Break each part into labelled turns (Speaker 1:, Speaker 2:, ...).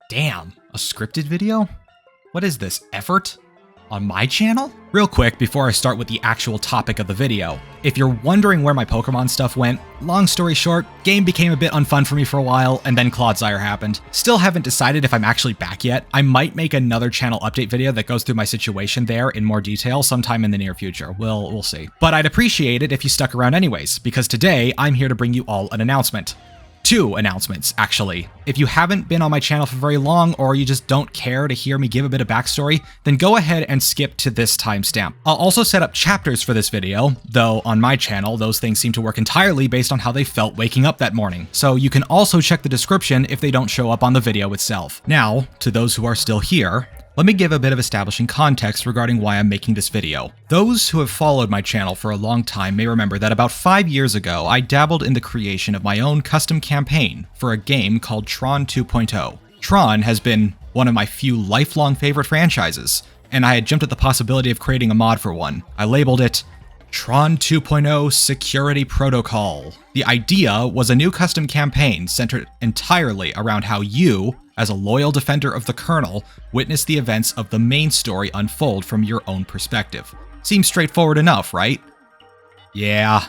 Speaker 1: Damn, a scripted video? What is this, effort? On my channel? Real quick, before I start with the actual topic of the video, if you're wondering where my Pokemon stuff went, long story short, game became a bit unfun for me for a while, and then Clodsire happened. Still haven't decided if I'm actually back yet. I might make another channel update video that goes through my situation there in more detail sometime in the near future. We'll see. But I'd appreciate it if you stuck around anyways, because today I'm here to bring you all an announcement. Two announcements, actually. If you haven't been on my channel for very long, or you just don't care to hear me give a bit of backstory, then go ahead and skip to this timestamp. I'll also set up chapters for this video, though on my channel, those things seem to work entirely based on how they felt waking up that morning. So you can also check the description if they don't show up on the video itself. Now, to those who are still here, let me give a bit of establishing context regarding why I'm making this video. Those who have followed my channel for a long time may remember that about 5 years ago, I dabbled in the creation of my own custom campaign for a game called TRON 2.0. TRON has been one of my few lifelong favorite franchises, and I had jumped at the possibility of creating a mod for one. I labeled it TRON 2.0 Security Protocol. The idea was a new custom campaign centered entirely around how you, as a loyal defender of the kernel, witness the events of the main story unfold from your own perspective. Seems straightforward enough, right? Yeah.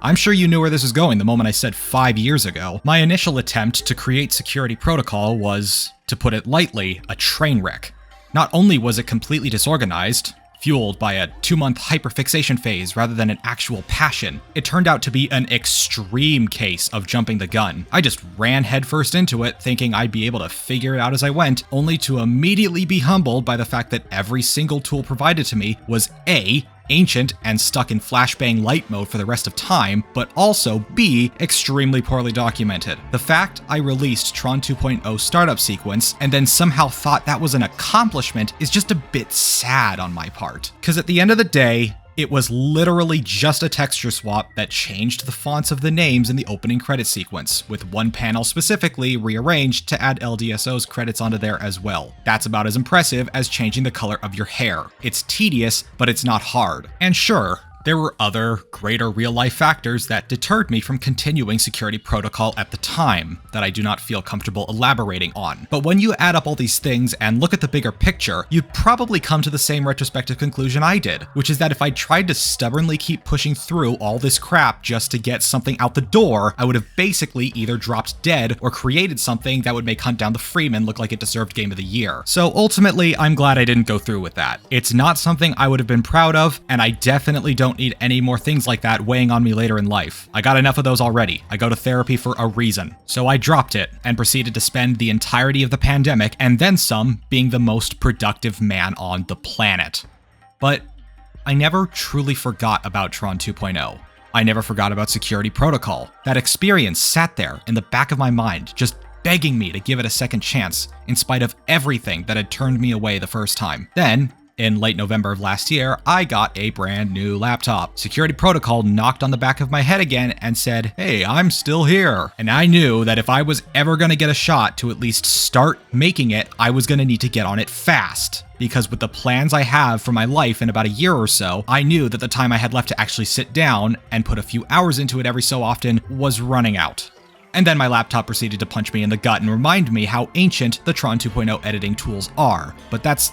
Speaker 1: I'm sure you knew where this was going the moment I said 5 years ago. My initial attempt to create Security Protocol was, to put it lightly, a train wreck. Not only was it completely disorganized, fueled by a 2-month hyperfixation phase rather than an actual passion, it turned out to be an extreme case of jumping the gun. I just ran headfirst into it, thinking I'd be able to figure it out as I went, only to immediately be humbled by the fact that every single tool provided to me was A, ancient and stuck in flashbang light mode for the rest of time, but also B, extremely poorly documented. The fact I released TRON 2.0 startup sequence and then somehow thought that was an accomplishment is just a bit sad on my part. Because at the end of the day, it was literally just a texture swap that changed the fonts of the names in the opening credit sequence, with one panel specifically rearranged to add LDSO's credits onto there as well. That's about as impressive as changing the color of your hair. It's tedious, but it's not hard. And sure, there were other, greater real-life factors that deterred me from continuing Security Protocol at the time that I do not feel comfortable elaborating on. But when you add up all these things and look at the bigger picture, you'd probably come to the same retrospective conclusion I did, which is that if I tried to stubbornly keep pushing through all this crap just to get something out the door, I would have basically either dropped dead or created something that would make Hunt Down the Freeman look like it deserved Game of the Year. So ultimately, I'm glad I didn't go through with that. It's not something I would have been proud of, and I definitely don't need any more things like that weighing on me later in life. I got enough of those already. I go to therapy for a reason. So I dropped it and proceeded to spend the entirety of the pandemic and then some being the most productive man on the planet. But I never truly forgot about TRON 2.0. I never forgot about Security Protocol. That experience sat there in the back of my mind, just begging me to give it a second chance, in spite of everything that had turned me away the first time. Then, in late November of last year, I got a brand new laptop. Security Protocol knocked on the back of my head again and said, hey, I'm still here. And I knew that if I was ever going to get a shot to at least start making it, I was going to need to get on it fast. Because with the plans I have for my life in about a year or so, I knew that the time I had left to actually sit down and put a few hours into it every so often was running out. And then my laptop proceeded to punch me in the gut and remind me how ancient the TRON 2.0 editing tools are. But that's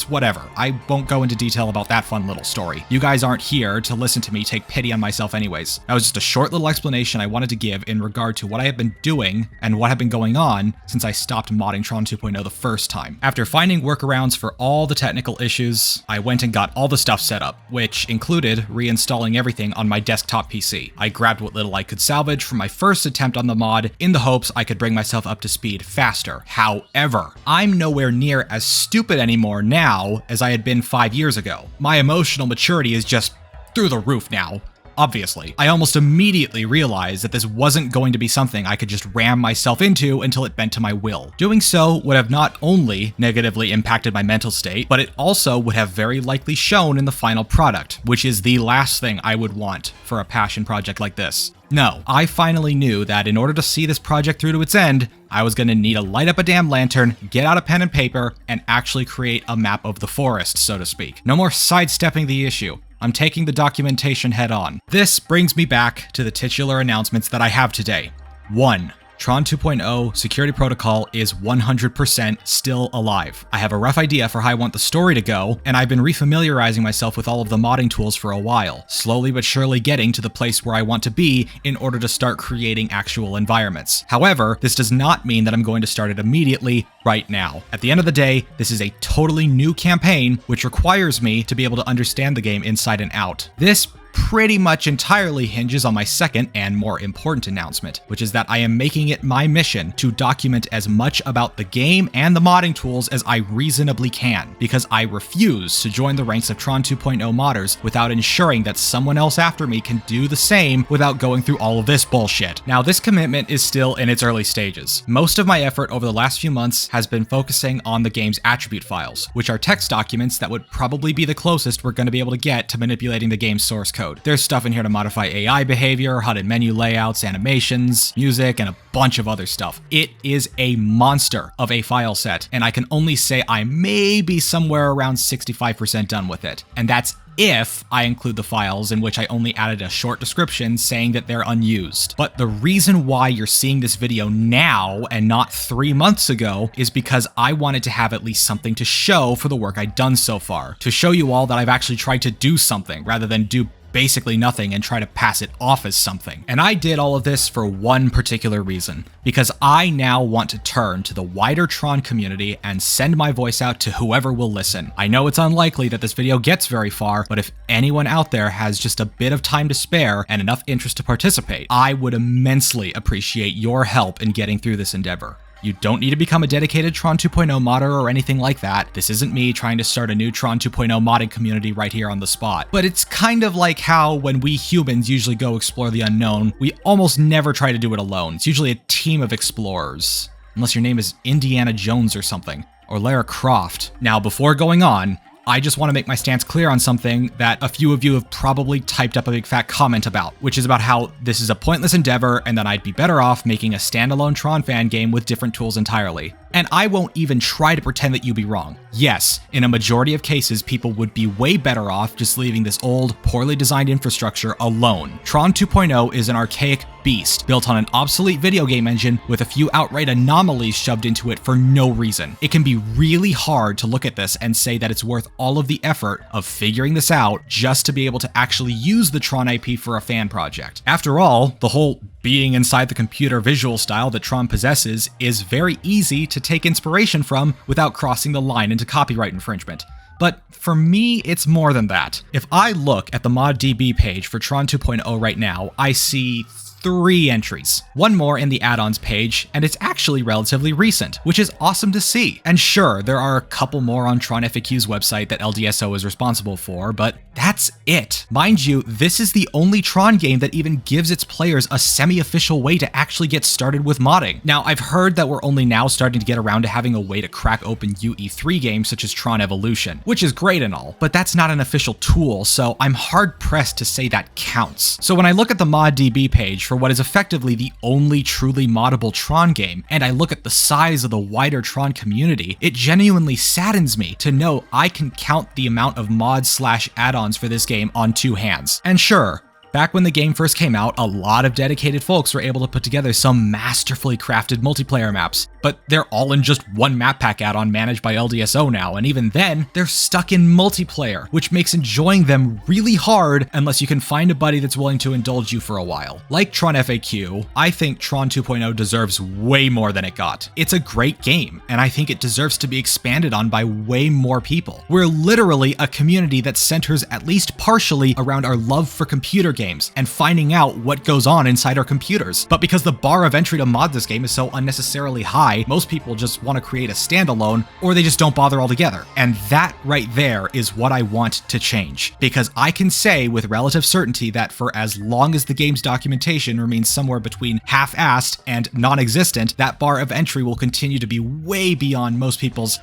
Speaker 1: whatever. I won't go into detail about that fun little story. You guys aren't here to listen to me take pity on myself anyways. That was just a short little explanation I wanted to give in regard to what I have been doing and what had been going on since I stopped modding TRON 2.0 the first time. After finding workarounds for all the technical issues, I went and got all the stuff set up, which included reinstalling everything on my desktop PC. I grabbed what little I could salvage from my first attempt on the mod in the hopes I could bring myself up to speed faster. However, I'm nowhere near as stupid anymore now as I had been 5 years ago. My emotional maturity is just through the roof now. Obviously, I almost immediately realized that this wasn't going to be something I could just ram myself into until it bent to my will. Doing so would have not only negatively impacted my mental state, but it also would have very likely shown in the final product, which is the last thing I would want for a passion project like this. No, I finally knew that in order to see this project through to its end, I was going to need to light up a damn lantern, get out a pen and paper, and actually create a map of the forest, so to speak. No more sidestepping the issue. I'm taking the documentation head on. This brings me back to the titular announcements that I have today. 1. Tron 2.0 security protocol is 100% still alive. I have a rough idea for how I want the story to go, and I've been refamiliarizing myself with all of the modding tools for a while, slowly but surely getting to the place where I want to be in order to start creating actual environments. However, this does not mean that I'm going to start it immediately right now. At the end of the day, this is a totally new campaign, which requires me to be able to understand the game inside and out. This pretty much entirely hinges on my second and more important announcement, which is that I am making it my mission to document as much about the game and the modding tools as I reasonably can, because I refuse to join the ranks of Tron 2.0 modders without ensuring that someone else after me can do the same without going through all of this bullshit. Now, this commitment is still in its early stages. Most of my effort over the last few months has been focusing on the game's attribute files, which are text documents that would probably be the closest we're going to be able to get to manipulating the game's source code. There's stuff in here to modify AI behavior, HUD menu layouts, animations, music, and a bunch of other stuff. It is a monster of a file set, and I can only say I may be somewhere around 65% done with it. And that's if I include the files in which I only added a short description saying that they're unused. But the reason why you're seeing this video now and not 3 months ago is because I wanted to have at least something to show for the work I've done so far, to show you all that I've actually tried to do something rather than do basically nothing and try to pass it off as something. And I did all of this for one particular reason, because I now want to turn to the wider Tron community and send my voice out to whoever will listen. I know it's unlikely that this video gets very far, but if anyone out there has just a bit of time to spare and enough interest to participate, I would immensely appreciate your help in getting through this endeavor. You don't need to become a dedicated Tron 2.0 modder or anything like that. This isn't me trying to start a new Tron 2.0 modding community right here on the spot. But it's kind of like how when we humans usually go explore the unknown, we almost never try to do it alone. It's usually a team of explorers. Unless your name is Indiana Jones or something, or Lara Croft. Now, before going on, I just want to make my stance clear on something that a few of you have probably typed up a big fat comment about, which is about how this is a pointless endeavor and that I'd be better off making a standalone Tron fan game with different tools entirely. And I won't even try to pretend that you'd be wrong. Yes, in a majority of cases, people would be way better off just leaving this old, poorly designed infrastructure alone. Tron 2.0 is an archaic beast, built on an obsolete video game engine with a few outright anomalies shoved into it for no reason. It can be really hard to look at this and say that it's worth all of the effort of figuring this out just to be able to actually use the Tron IP for a fan project. After all, the whole being inside the computer visual style that Tron possesses is very easy to take inspiration from without crossing the line into copyright infringement. But for me, it's more than that. If I look at the ModDB page for Tron 2.0 right now, I see 3 entries. One more in the add-ons page, and it's actually relatively recent, which is awesome to see. And sure, there are a couple more on Tron FAQ's website that LDSO is responsible for, but that's it. Mind you, this is the only Tron game that even gives its players a semi-official way to actually get started with modding. Now, I've heard that we're only now starting to get around to having a way to crack open UE3 games such as Tron Evolution, which is great and all, but that's not an official tool, so I'm hard-pressed to say that counts. So when I look at the ModDB page for what is effectively the only truly moddable Tron game, and I look at the size of the wider Tron community, it genuinely saddens me to know I can count the amount of mods/add-ons for this game on 2 hands. And sure, back when the game first came out, a lot of dedicated folks were able to put together some masterfully crafted multiplayer maps, but they're all in just one map pack add-on managed by LDSO now, and even then, they're stuck in multiplayer, which makes enjoying them really hard unless you can find a buddy that's willing to indulge you for a while. Like Tron FAQ, I think Tron 2.0 deserves way more than it got. It's a great game, and I think it deserves to be expanded on by way more people. We're literally a community that centers at least partially around our love for computer games and finding out what goes on inside our computers. But because the bar of entry to mod this game is so unnecessarily high, most people just want to create a standalone, or they just don't bother altogether. And that right there is what I want to change. Because I can say with relative certainty that for as long as the game's documentation remains somewhere between half-assed and non-existent, that bar of entry will continue to be way beyond most people's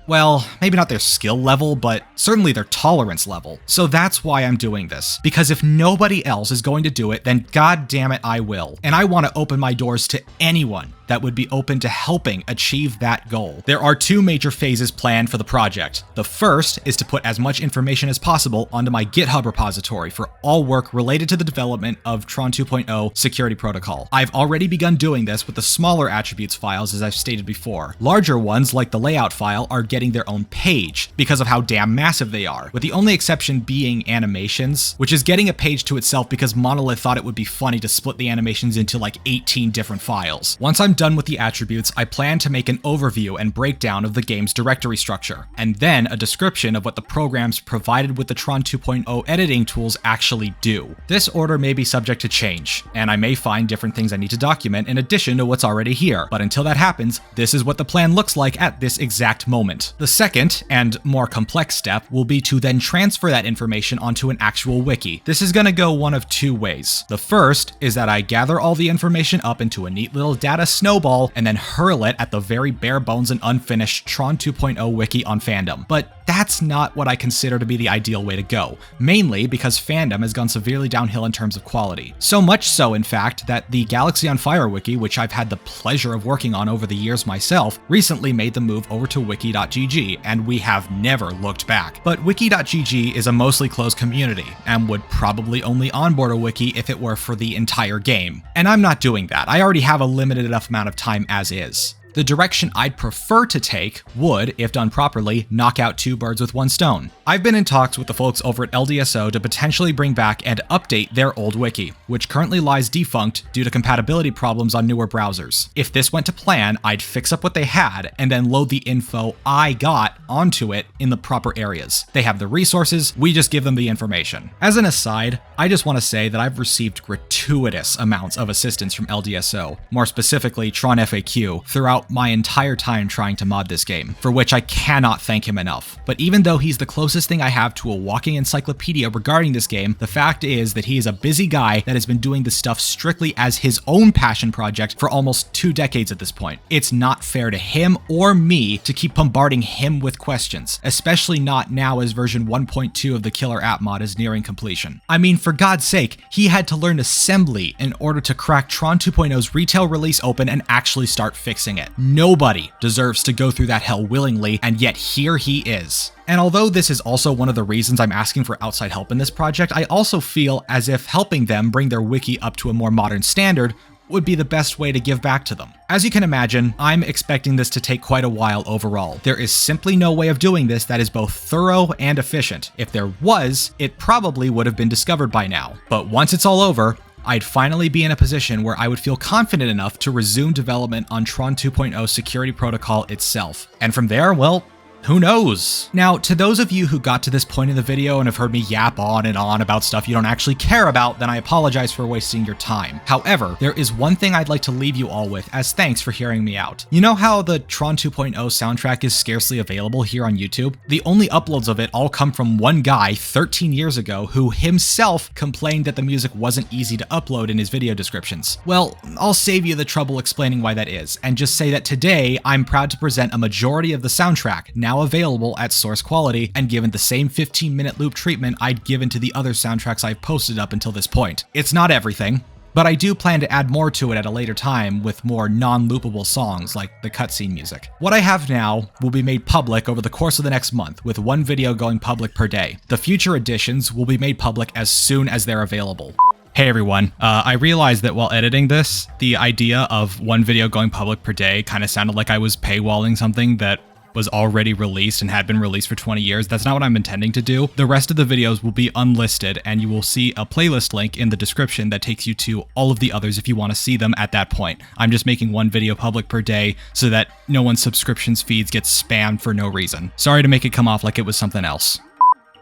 Speaker 1: well, maybe not their skill level, but certainly their tolerance level. So that's why I'm doing this. Because if nobody else is going to do it, then god damn it, I will. And I want to open my doors to anyone that would be open to helping achieve that goal. There are two major phases planned for the project. The first is to put as much information as possible onto my GitHub repository for all work related to the development of TRON 2.0 security protocol. I've already begun doing this with the smaller attributes files, as I've stated before. Larger ones, like the layout file, are getting their own page because of how damn massive they are, with the only exception being animations, which is getting a page to itself because Monolith thought it would be funny to split the animations into like 18 different files. Once I'm done with the attributes, I plan to make an overview and breakdown of the game's directory structure, and then a description of what the programs provided with the TRON 2.0 editing tools actually do. This order may be subject to change, and I may find different things I need to document in addition to what's already here, but until that happens, this is what the plan looks like at this exact moment. The second, and more complex step, will be to then transfer that information onto an actual wiki. This is going to go one of two ways. The first is that I gather all the information up into a neat little data snowball and then hurl it at the very bare bones and unfinished TRON 2.0 wiki on Fandom. But that's not what I consider to be the ideal way to go, mainly because Fandom has gone severely downhill in terms of quality. So much so, in fact, that the Galaxy on Fire wiki, which I've had the pleasure of working on over the years myself, recently made the move over to wiki.gg, and we have never looked back. But wiki.gg is a mostly closed community, and would probably only onboard a wiki if it were for the entire game. And I'm not doing that. I already have a limited enough amount of time as is. The direction I'd prefer to take would, if done properly, knock out two birds with one stone. I've been in talks with the folks over at LDSO to potentially bring back and update their old wiki, which currently lies defunct due to compatibility problems on newer browsers. If this went to plan, I'd fix up what they had and then load the info I got onto it in the proper areas. They have the resources, we just give them the information. As an aside, I just want to say that I've received gratuitous amounts of assistance from LDSO, more specifically TRON FAQ, throughout my entire time trying to mod this game, for which I cannot thank him enough. But even though he's the closest thing I have to a walking encyclopedia regarding this game, the fact is that he is a busy guy that has been doing this stuff strictly as his own passion project for almost 2 decades at this point. It's not fair to him or me to keep bombarding him with questions, especially not now as version 1.2 of the killer app mod is nearing completion. I mean, for God's sake, he had to learn assembly in order to crack TRON 2.0's retail release open and actually start fixing it. Nobody deserves to go through that hell willingly, and yet here he is. And although this is also one of the reasons I'm asking for outside help in this project, I also feel as if helping them bring their wiki up to a more modern standard would be the best way to give back to them. As you can imagine, I'm expecting this to take quite a while overall. There is simply no way of doing this that is both thorough and efficient. If there was, it probably would have been discovered by now. But once it's all over, I'd finally be in a position where I would feel confident enough to resume development on TRON 2.0 security protocol itself. And from there, well, who knows? Now, to those of you who got to this point in the video and have heard me yap on and on about stuff you don't actually care about, then I apologize for wasting your time. However, there is one thing I'd like to leave you all with as thanks for hearing me out. You know how the TRON 2.0 soundtrack is scarcely available here on YouTube? The only uploads of it all come from one guy 13 years ago who himself complained that the music wasn't easy to upload in his video descriptions. Well, I'll save you the trouble explaining why that is, and just say that today I'm proud to present a majority of the soundtrack, now available at source quality and given the same 15-minute loop treatment I'd given to the other soundtracks I've posted up until this point. It's not everything, but I do plan to add more to it at a later time with more non-loopable songs like the cutscene music. What I have now will be made public over the course of the next month, with one video going public per day. The future editions will be made public as soon as they're available. Hey everyone, I realized that while editing this, the idea of one video going public per day kind of sounded like I was paywalling something that was already released and had been released for 20 years. That's not what I'm intending to do. The rest of the videos will be unlisted, and you will see a playlist link in the description that takes you to all of the others if you want to see them at that point. I'm just making one video public per day so that no one's subscriptions feeds get spammed for no reason. Sorry to make it come off like it was something else.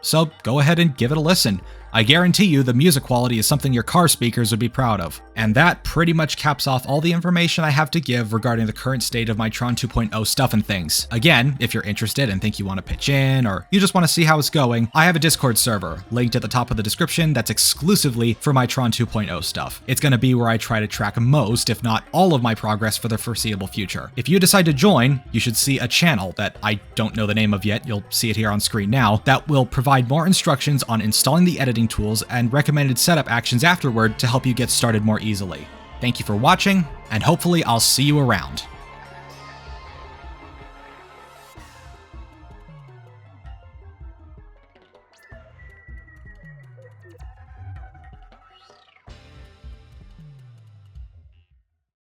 Speaker 1: So go ahead and give it a listen. I guarantee you the music quality is something your car speakers would be proud of. And that pretty much caps off all the information I have to give regarding the current state of my TRON 2.0 stuff and things. Again, if you're interested and think you want to pitch in, or you just want to see how it's going, I have a Discord server, linked at the top of the description, that's exclusively for my TRON 2.0 stuff. It's going to be where I try to track most, if not all of my progress for the foreseeable future. If you decide to join, you should see a channel that I don't know the name of yet, you'll see it here on screen now, that will provide more instructions on installing the editing tools and recommended setup actions afterward to help you get started more easily. Thank you for watching, and hopefully I'll see you around.